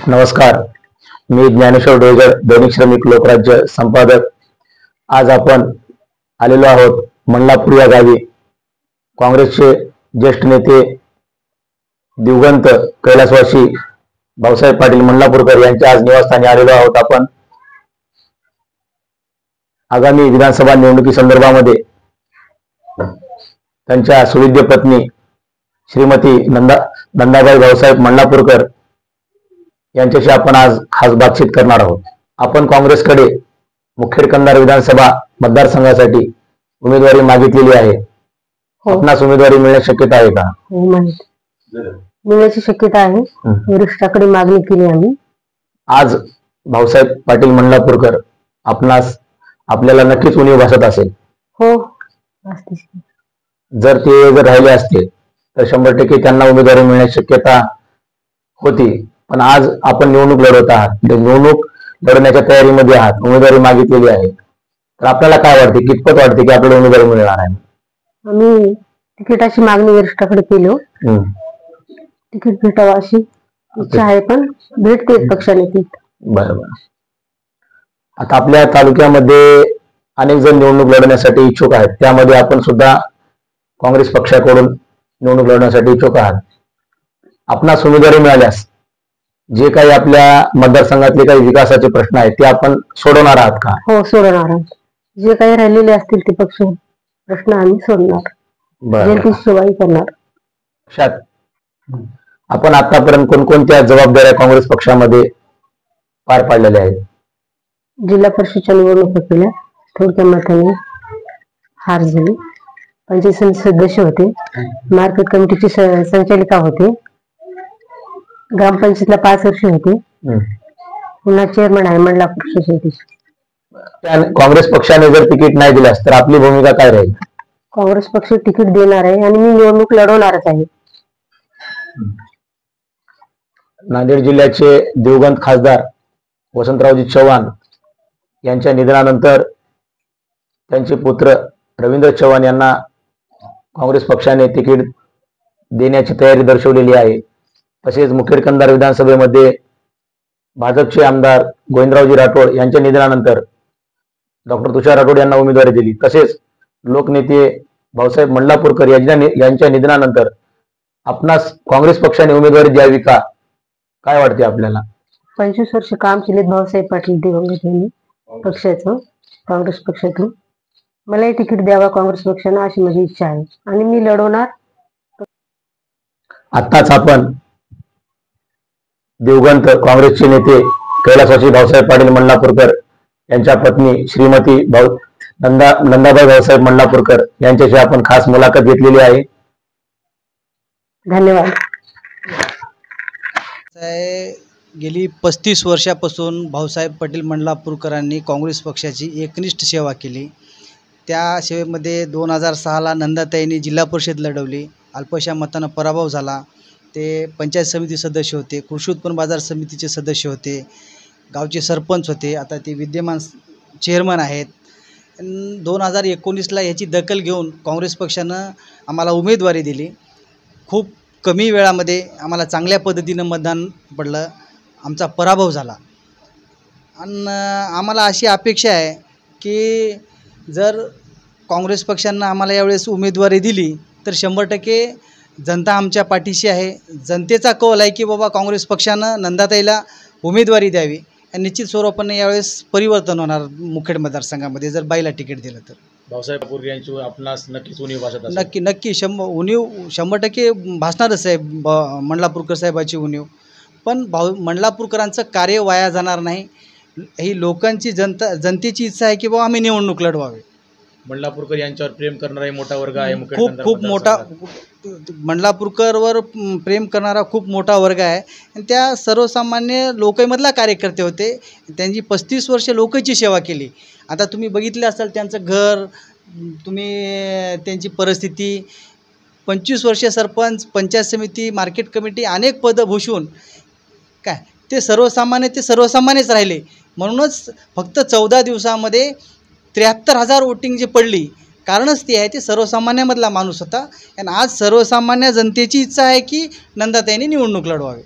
नमस्कार. मी ज्ञानेश्वर डोईगर, दैनिक श्रमिक लोकराज्य संपादक. आज आपण आलेलो आहोत मल्लापूर या गावी. काँग्रेसचे ज्येष्ठ नेते दिवंगत कैलासवासी भाऊसाहेब पाटील मल्लापूरकर यांच्या आज निवासस्थानी आलेलो आहोत आपण. आगामी विधानसभा निवडणुकी संदर्भामध्ये त्यांच्या सुविद्य पत्नी श्रीमती नंदाबाई भाऊसाहेब मल्लापूरकर यांच्याशी आपण आज खास बातचीत करणार आहोत. आपण काँग्रेसकडे मुखेड कंधार विधानसभा मतदारसंघासाठी उमेदवारी मागितलेली आहे. आपणास उमेदवारी मिळण्याची शक्यता आहे का? मिळण्याची शक्यता आहे. वरिष्ठाकडे मागणी केली आम्ही. आज भाऊसाहेब पाटील मल्लापूरकर आपल्याला नक्कीच उणीव भासत असेल. हो, जर ते राहिले असते तर 100% त्यांना उमेदवारी मिळण्याची शक्यता होती. पण आज आपण निवडणूक लढवत आहात, निवडणूक लढवण्याच्या तयारीमध्ये आहात, उमेदवारी मागितलेली आहे, तर आपल्याला काय वाटते, कितपत वाटते की आपल्याला उमेदवारी मिळणार आहे? आम्ही तिकिटाची मागणी वरिष्ठाकडे केली. तिकीट भेटावं अशी इच्छा आहे, पण भेटते पक्षाने तिकीट. बरोबर. आता आपल्या तालुक्यामध्ये अनेक जण निवडणूक लढवण्यासाठी इच्छुक आहेत. त्यामध्ये आपण सुद्धा काँग्रेस पक्षाकडून निवडणूक लढवण्यासाठी इच्छुक आहात. आपणास उमेदवारी मिळाल्यास जे काही आपल्या मतदारसंघातले काही विकासाचे प्रश्न आहेत ते आपण सोडवणार आहात का? हो, सोडवणार आहोत. जे काही राहिलेले असतील ते प्रश्न आम्ही सोडणार, जनतेची सेवाही करणार. आपण आतापर्यंत कोणकोणत्या जबाबदाऱ्या काँग्रेस पक्षामध्ये पार पाडलेल्या आहेत? जिल्हा परिषदच्या निवडणुका केल्या, थोडक्या मताने हार झाली. पंचायत समिती सदस्य होते, मार्केट कमिटीची संचालिका होते, ग्रामपंचायतला 5 वर्ष होते, पुन्हा चेअरमन आहे मल्लापूर सोसायटीची. काँग्रेस पक्षाने जर तिकीट नाही दिल्यास तर आपली भूमिका काय राहील? काँग्रेस पक्ष तिकीट देणार आहे आणि मी निवडणूक लढवणारच आहे. नांदेड जिल्ह्याचे दिवंगत खासदार वसंतरावजी चव्हाण यांच्या निधनानंतर त्यांचे पुत्र रवींद्र चव्हाण यांना काँग्रेस पक्षाने तिकीट देण्याची तयारी दर्शवलेली आहे. तसेच मुखेड कंधार विधानसभेमध्ये भाजपचे आमदार गोविंदरावजी राठोड यांच्या निधनानंतर डॉक्टर तुषार राठोड यांना उमेदवारी दिली. तसेच लोकनेते भाऊसाहेब मल्लापूरकर यांच्या निधनानंतर आपणास काँग्रेस पक्षाने उमेदवारी द्यावी का, काय वाटते आपल्याला? 25 वर्ष काम केले भाऊसाहेब पाटील दिवंगत यांनी पक्षाचं, काँग्रेस पक्षातून. मलाही तिकीट द्यावा काँग्रेस पक्षानं अशी माझी इच्छा आहे आणि मी लढवणार. आताच आपण दिवंगत काँग्रेसचे नेते कैलासवासी भाऊसाहेब पाटील मल्लापूरकर यांच्या पत्नी श्रीमती नंदाबाई भाऊसाहेब मल्लापूरकर यांच्याशी आपण खास मुलाखत घेतलेली आहे. धन्यवाद. गेली 35 वर्षापासून भाऊसाहेब पाटील मल्लापूरकरांनी काँग्रेस पक्षाची एकनिष्ठ सेवा केली. त्या सेवेमध्ये 2006ला नंदाताईंनी जिल्हा परिषद लढवली, अल्पशा मतानं पराभव झाला. ते पंचायत समिती सदस्य होते, कृषी उत्पन्न बाजार समितीचे सदस्य होते, गावचे सरपंच होते, आता ते विद्यमान चेअरमन आहेत. 2019ला याची दखल घेऊन काँग्रेस पक्षानं आम्हाला उमेदवारी दिली. खूप कमी वेळामध्ये आम्हाला चांगल्या पद्धतीनं मतदान पडलं, आमचा पराभव झाला. आणि आम्हाला अशी अपेक्षा आहे की जर काँग्रेस पक्षानं आम्हाला यावेळेस उमेदवारी दिली तर 100% जनता आमच्या पाठीशी आहे. जनतेचा कौल आहे की बाबा काँग्रेस पक्षानं नंदाताईला उमेदवारी द्यावी आणि निश्चित स्वरूपाने यावेळेस परिवर्तन होणार मुखेड मतदारसंघामध्ये जर बाईला तिकीट दिलं तर. भाऊसाहेब पाटील यांची आपणास नक्कीच उणीव भासत असेल? नक्की 100% भासणारच आहे मल्लापूरकर साहेबाची उणीव. पण मल्लापूरकरांचं कार्य वाया जाणार नाही. ही लोकांची जनतेची इच्छा आहे की बाबा आम्ही निवडणूक लढवावी. मल्लापूरकर यांच्यावर प्रेम करणारा मोठा वर्ग आहे. खूप मोठा मल्लापूरकरवर प्रेम करणारा खूप मोठा वर्ग आहे आणि त्या सर्वसामान्य लोकांमधला कार्यकर्ते होते. त्यांची 35 वर्ष लोकांची सेवा केली. आता तुम्ही बघितले असाल त्यांचं घर, तुम्ही त्यांची परिस्थिती. 25 वर्ष सरपंच, पंचायत समिती, मार्केट कमिटी अनेक पदं भूषून काय ते सर्वसामान्यच राहिले. म्हणूनच फक्त 14 दिवसामध्ये 73,000 वोटिंग जी पडली कारणच ते आहे ते सर्वसामान्यामधला माणूस होता. आणि आज सर्वसामान्य जनतेची इच्छा आहे की नंदाताईंनी निवडणूक लढवावी.